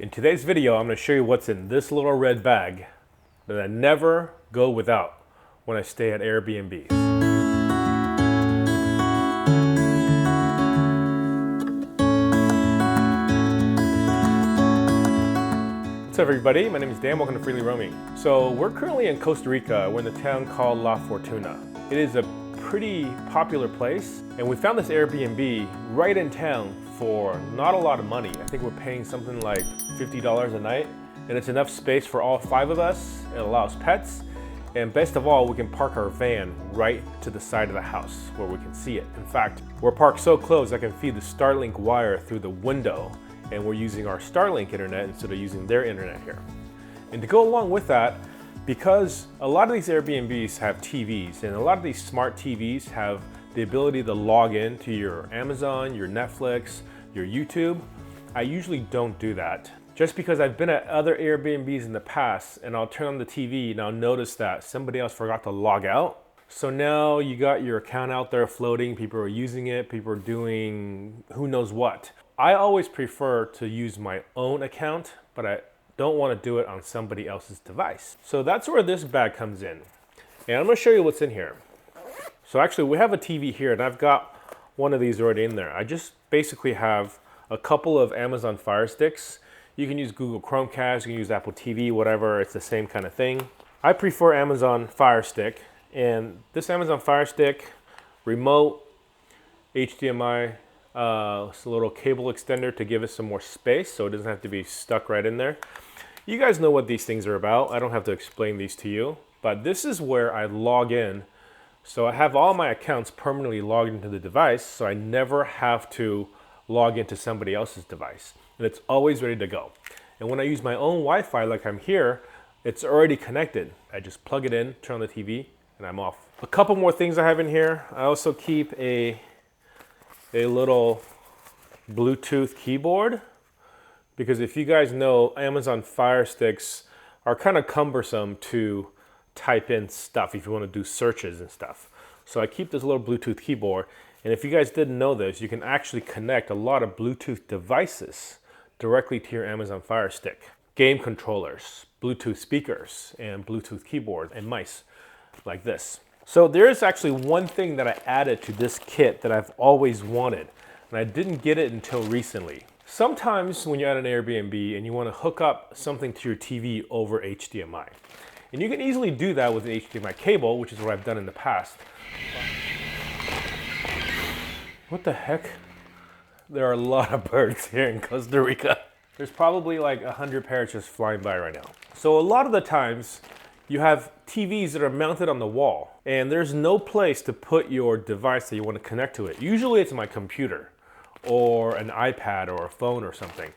In today's video, I'm going to show you what's in this little red bag that I never go without when I stay at Airbnbs. What's up everybody, my name is Dan, welcome to Freely Roaming. So we're currently in Costa Rica, we're in the town called La Fortuna. It is a pretty popular place and we found this Airbnb right in town for not a lot of money. I think we're paying something like $50 a night and it's enough space for all 5 of us. It allows pets and best of all, we can park our van right to the side of the house where we can see it. In fact, we're parked so close I can feed the Starlink wire through the window and we're using our Starlink internet instead of using their internet here. And to go along with that, because a lot of these Airbnbs have TVs and a lot of these smart TVs have the ability to log in to your Amazon, your Netflix, your YouTube, I usually don't do that. Just because I've been at other Airbnbs in the past and I'll turn on the TV and I'll notice that somebody else forgot to log out. So now you got your account out there floating, people are using it, people are doing who knows what. I always prefer to use my own account, but I don't want to do it on somebody else's device. So that's where this bag comes in. And I'm going to show you what's in here. So actually we have a TV here and I've got one of these already in there. I just basically have a couple of Amazon Fire Sticks. You can use Google Chromecast, you can use Apple TV, whatever, it's the same kind of thing. I prefer Amazon Fire Stick, and this Amazon Fire Stick, remote, HDMI, it's a little cable extender to give us some more space so it doesn't have to be stuck right in there. You guys know what these things are about. I don't have to explain these to you, but this is where I log in. So I have all my accounts permanently logged into the device so I never have to log into somebody else's device. And it's always ready to go. And when I use my own Wi-Fi like I'm here, it's already connected. I just plug it in, turn on the TV, and I'm off. A couple more things I have in here. I also keep a little Bluetooth keyboard, because if you guys know, Amazon Fire Sticks are kind of cumbersome to type in stuff if you want to do searches and stuff. So I keep this little Bluetooth keyboard, and if you guys didn't know this, you can actually connect a lot of Bluetooth devices directly to your Amazon Fire Stick. Game controllers, Bluetooth speakers, and Bluetooth keyboard and mice like this. So there is actually one thing that I added to this kit that I've always wanted, and I didn't get it until recently. Sometimes when you're at an Airbnb and you want to hook up something to your TV over HDMI, and you can easily do that with an HDMI cable, which is what I've done in the past. What the heck? There are a lot of birds here in Costa Rica. There's probably like 100 parrots just flying by right now. So a lot of the times you have TVs that are mounted on the wall and there's no place to put your device that you want to connect to it. Usually it's my computer or an iPad or a phone or something.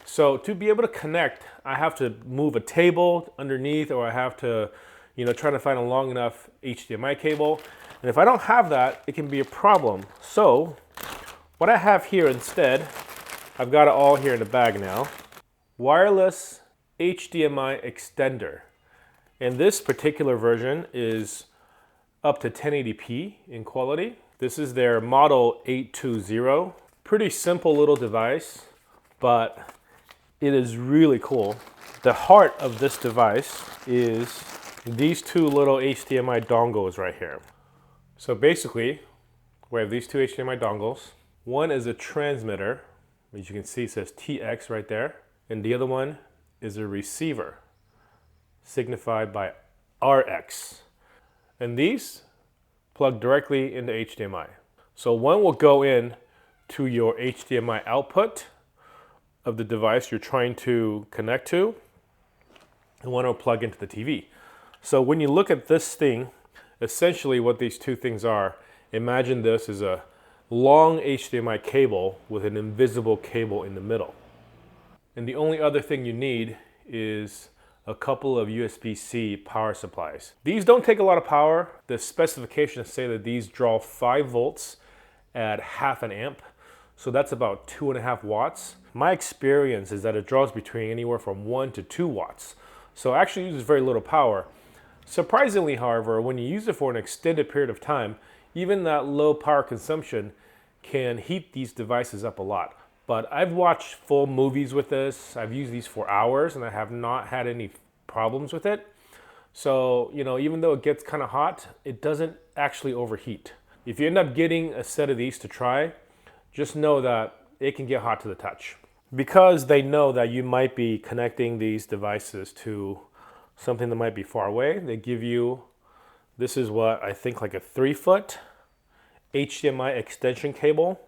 So to be able to connect, I have to move a table underneath, or I have to, try to find a long enough HDMI cable. And if I don't have that, it can be a problem. So what I have here instead, I've got it all here in the bag now. Wireless HDMI extender. And this particular version is up to 1080p in quality. This is their model 820. Pretty simple little device, but it is really cool. The heart of this device is these 2 little HDMI dongles right here. So basically, we have these 2 HDMI dongles. One is a transmitter, as you can see it says TX right there, and the other one is a receiver, signified by RX. And these plug directly into HDMI. So one will go in to your HDMI output of the device you're trying to connect to, and one will plug into the TV. So when you look at this thing, essentially what these 2 things are, imagine this is a long HDMI cable with an invisible cable in the middle. And the only other thing you need is a couple of USB-C power supplies. These don't take a lot of power. The specifications say that these draw 5 volts at half an amp. So that's about 2.5 watts. My experience is that it draws between anywhere from 1 to 2 watts. So it actually uses very little power. Surprisingly, however, when you use it for an extended period of time, even that low power consumption can heat these devices up a lot. But I've watched full movies with this. I've used these for hours and I have not had any problems with it. So, you know, even though it gets kind of hot, it doesn't actually overheat. If you end up getting a set of these to try, just know that it can get hot to the touch. Because they know that you might be connecting these devices to something that might be far away, they give you, this is what I think like a 3-foot HDMI extension cable.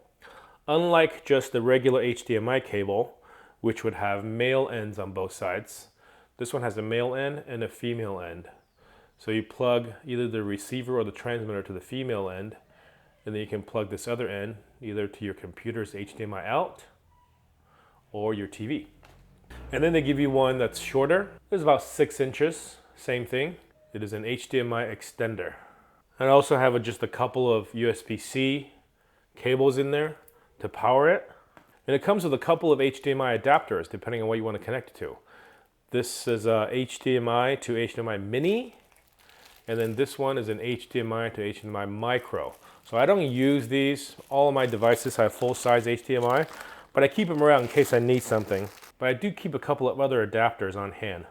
Unlike just the regular HDMI cable, which would have male ends on both sides, this one has a male end and a female end. So you plug either the receiver or the transmitter to the female end, and then you can plug this other end either to your computer's HDMI out or your TV. And then they give you one that's shorter. It's about 6 inches, same thing. It is an HDMI extender. And I also have just a couple of USB-C cables in there to power it. And it comes with a couple of HDMI adapters depending on what you want to connect it to. This is a HDMI to HDMI mini, and then this one is an HDMI to HDMI micro. So I don't use these. All of my devices have full-size HDMI, but I keep them around in case I need something. But I do keep a couple of other adapters on hand.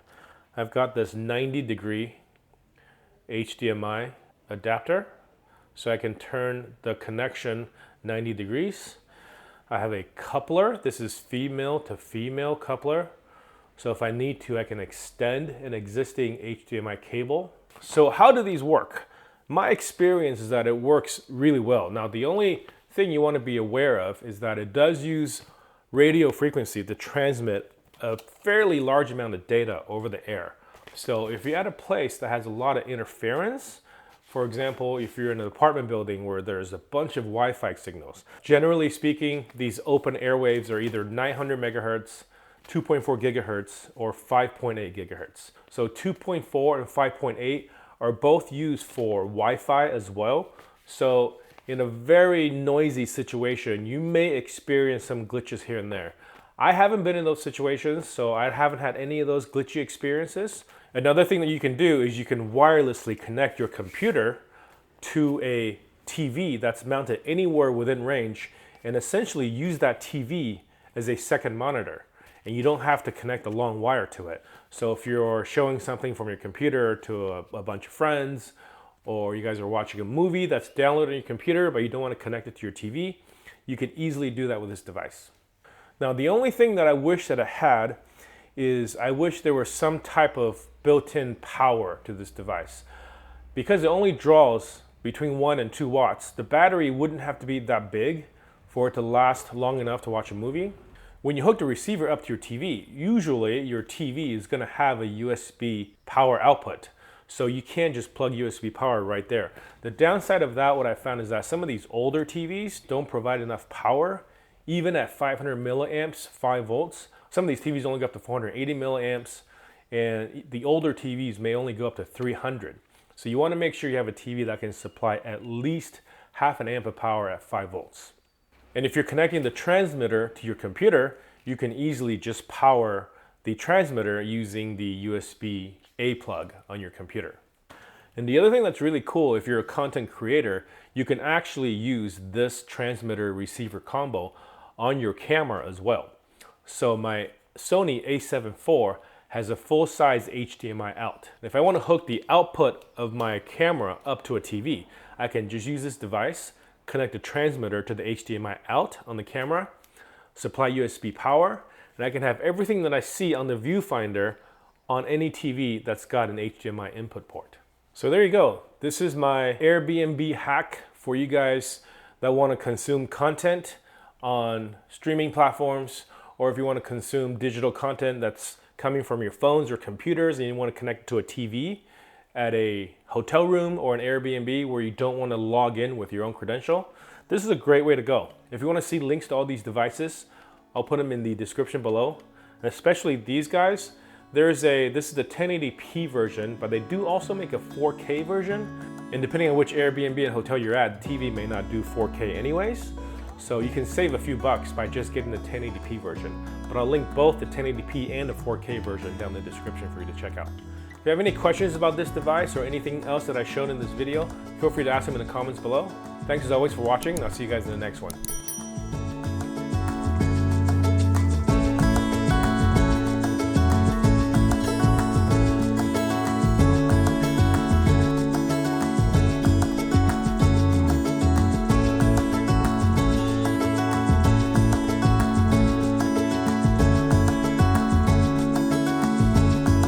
I've got this 90-degree HDMI adapter, so I can turn the connection 90 degrees. I have a coupler. This is female to female coupler. So if I need to, I can extend an existing HDMI cable. So how do these work? My experience is that it works really well. Now, the only thing you want to be aware of is that it does use radio frequency to transmit a fairly large amount of data over the air. So if you're at a place that has a lot of interference, for example, if you're in an apartment building where there's a bunch of Wi-Fi signals, generally speaking, these open airwaves are either 900 megahertz, 2.4 gigahertz, or 5.8 gigahertz. So 2.4 and 5.8 are both used for Wi-Fi as well. So in a very noisy situation, you may experience some glitches here and there. I haven't been in those situations, so I haven't had any of those glitchy experiences. Another thing that you can do is you can wirelessly connect your computer to a TV that's mounted anywhere within range and essentially use that TV as a second monitor. And you don't have to connect a long wire to it. So if you're showing something from your computer to a bunch of friends, or you guys are watching a movie that's downloaded on your computer, but you don't want to connect it to your TV, you can easily do that with this device. Now, the only thing that I wish that it had is I wish there was some type of built-in power to this device. Because it only draws between 1 and 2 watts, the battery wouldn't have to be that big for it to last long enough to watch a movie. When you hook the receiver up to your TV, usually your TV is going to have a USB power output. So you can't just plug USB power right there. The downside of that, what I found, is that some of these older TVs don't provide enough power, even at 500 milliamps, 5 volts. Some of these TVs only go up to 480 milliamps, and the older TVs may only go up to 300. So you want to make sure you have a TV that can supply at least half an amp of power at 5 volts. And if you're connecting the transmitter to your computer, you can easily just power the transmitter using the USB-A plug on your computer. And the other thing that's really cool, if you're a content creator, you can actually use this transmitter receiver combo on your camera as well. So my Sony a7 IV has a full-size HDMI out. If I want to hook the output of my camera up to a TV, I can just use this device, connect the transmitter to the HDMI out on the camera, supply USB power, and I can have everything that I see on the viewfinder on any TV that's got an HDMI input port. So there you go. This is my AirBnB hack for you guys that want to consume content on streaming platforms, or if you want to consume digital content that's coming from your phones or computers and you want to connect it to a TV at a hotel room or an Airbnb where you don't want to log in with your own credential. This is a great way to go. If you want to see links to all these devices, I'll put them in the description below. And especially these guys, this is the 1080p version, but they do also make a 4K version. And depending on which Airbnb and hotel you're at, the TV may not do 4K anyways. So you can save a few bucks by just getting the 1080p version. But I'll link both the 1080p and the 4K version down in the description for you to check out. If you have any questions about this device or anything else that I showed in this video, feel free to ask them in the comments below. Thanks as always for watching, and I'll see you guys in the next one.